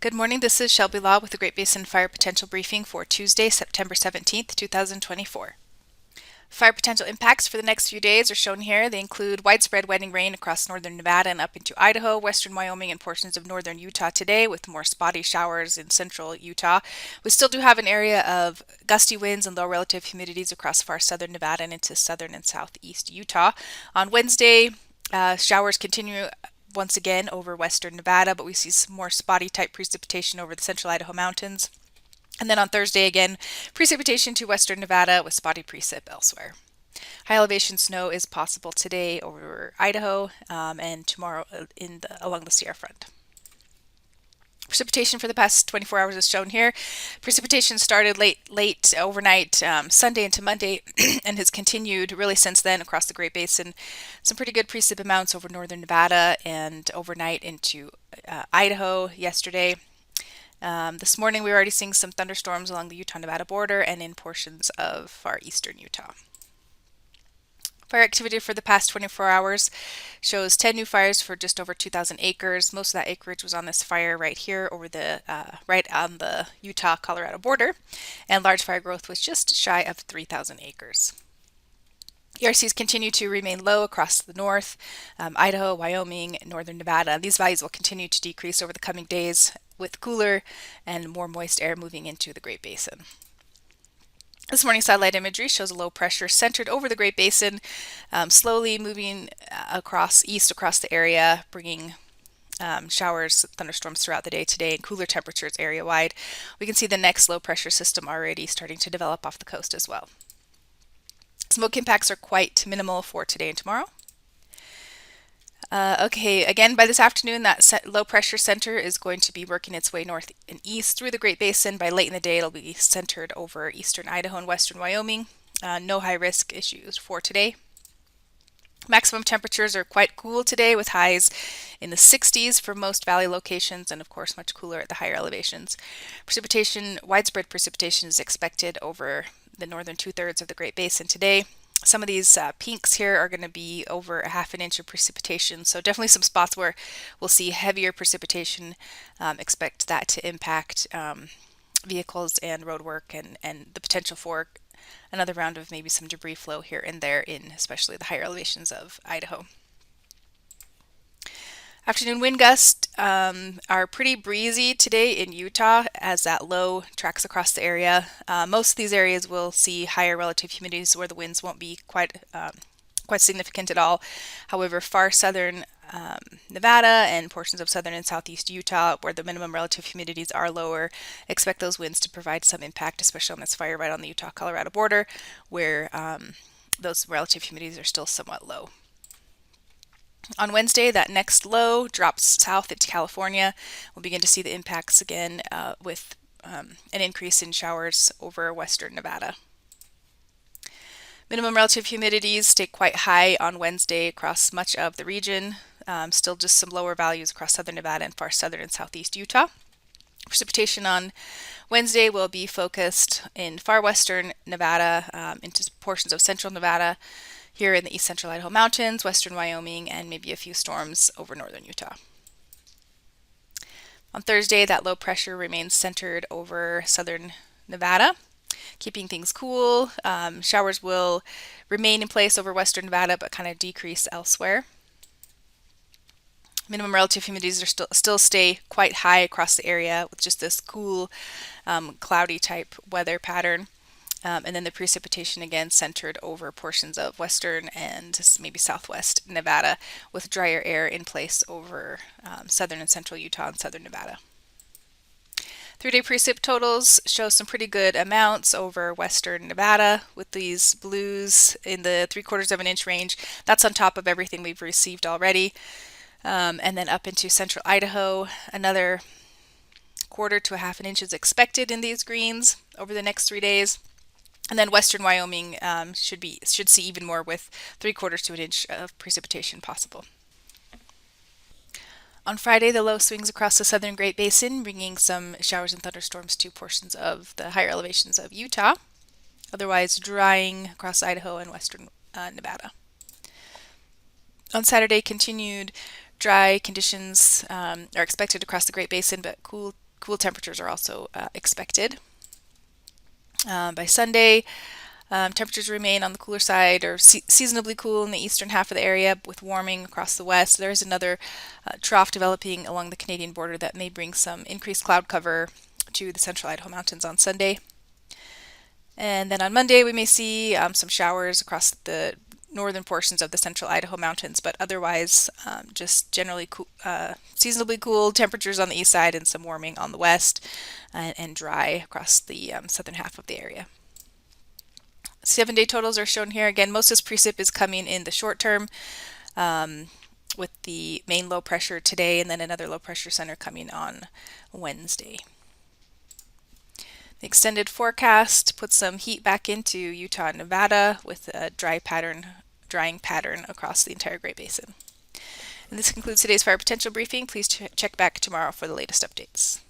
Good morning, this is Shelby Law with the Great Basin Fire Potential Briefing for Tuesday, September 17th, 2024. Fire potential impacts for the next few days are shown here. They include widespread wetting rain across northern Nevada and up into Idaho, western Wyoming, and portions of northern Utah today, with more spotty showers in central Utah. We still do have an area of gusty winds and low relative humidities across far southern Nevada and into southern and southeast Utah. On Wednesday, showers continue once again over western Nevada, but we see some more spotty type precipitation over the central Idaho mountains. And then on Thursday again, precipitation to western Nevada with spotty precip elsewhere. High elevation snow is possible today over Idaho and tomorrow along the Sierra Front. Precipitation for the past 24 hours is shown here. Precipitation started late overnight Sunday into Monday and has continued really since then across the Great Basin. Some pretty good precip amounts over northern Nevada and overnight into Idaho yesterday. This morning we were already seeing some thunderstorms along the Utah-Nevada border and in portions of far eastern Utah. Fire activity for the past 24 hours shows 10 new fires for just over 2,000 acres. Most of that acreage was on this fire right here over the right on the Utah-Colorado border, and large fire growth was just shy of 3,000 acres. ERCs continue to remain low across the north, Idaho, Wyoming, northern Nevada. These values will continue to decrease over the coming days with cooler and more moist air moving into the Great Basin. This morning's satellite imagery shows a low pressure centered over the Great Basin, slowly moving east across the area, bringing showers, thunderstorms throughout the day today, and cooler temperatures area-wide. We can see the next low pressure system already starting to develop off the coast as well. Smoke impacts are quite minimal for today and tomorrow. Okay, again, by this afternoon, that low pressure center is going to be working its way north and east through the Great Basin. By late in the day, it'll be centered over eastern Idaho and western Wyoming. No high risk issues for today. Maximum temperatures are quite cool today with highs in the 60s for most valley locations and of course much cooler at the higher elevations. Widespread precipitation is expected over the northern two-thirds of the Great Basin today. Some of these pinks here are going to be over a half an inch of precipitation, so definitely some spots where we'll see heavier precipitation. Expect that to impact vehicles and road work and the potential for another round of maybe some debris flow here and there in especially the higher elevations of Idaho. Afternoon wind gusts are pretty breezy today in Utah as that low tracks across the area. Most of these areas will see higher relative humidities where the winds won't be quite significant at all. However, far southern Nevada and portions of southern and southeast Utah, where the minimum relative humidities are lower, expect those winds to provide some impact, especially on this fire right on the Utah-Colorado border, where those relative humidities are still somewhat low. On Wednesday, that next low drops south into California. We'll begin to see the impacts again with an increase in showers over western Nevada. Minimum relative humidities stay quite high on Wednesday across much of the region. Still just some lower values across southern Nevada and far southern and southeast Utah. Precipitation on Wednesday will be focused in far western Nevada into portions of central Nevada, here in the east central Idaho mountains, western Wyoming, and maybe a few storms over northern Utah. On Thursday, that low pressure remains centered over southern Nevada, keeping things cool. Showers will remain in place over western Nevada, but kind of decrease elsewhere. Minimum relative humidities are still stay quite high across the area with just this cool, cloudy type weather pattern. And then the precipitation again centered over portions of western and maybe southwest Nevada with drier air in place over southern and central Utah and southern Nevada. 3-day precip totals show some pretty good amounts over western Nevada with these blues in the 3/4 of an inch range. That's on top of everything we've received already. And then up into central Idaho, another 1/4 to a half an inch is expected in these greens over the next 3 days. And then western Wyoming should see even more with 3/4 to an inch of precipitation possible. On Friday, the low swings across the southern Great Basin, bringing some showers and thunderstorms to portions of the higher elevations of Utah, otherwise drying across Idaho and western Nevada. On Saturday, continued dry conditions are expected across the Great Basin, but cool cool temperatures are also expected. By Sunday, temperatures remain on the cooler side or seasonably cool in the eastern half of the area with warming across the west. There is another trough developing along the Canadian border that may bring some increased cloud cover to the central Idaho Mountains on Sunday. And then on Monday, we may see some showers across the northern portions of the central Idaho Mountains, but otherwise just generally seasonably cool temperatures on the east side and some warming on the west, and dry across the southern half of the area. 7-day totals are shown here. Again, most of this precip is coming in the short term, with the main low pressure today and then another low pressure center coming on Wednesday. The extended forecast puts some heat back into Utah and Nevada with a drying pattern across the entire Great Basin. And this concludes today's fire potential briefing. Please check back tomorrow for the latest updates.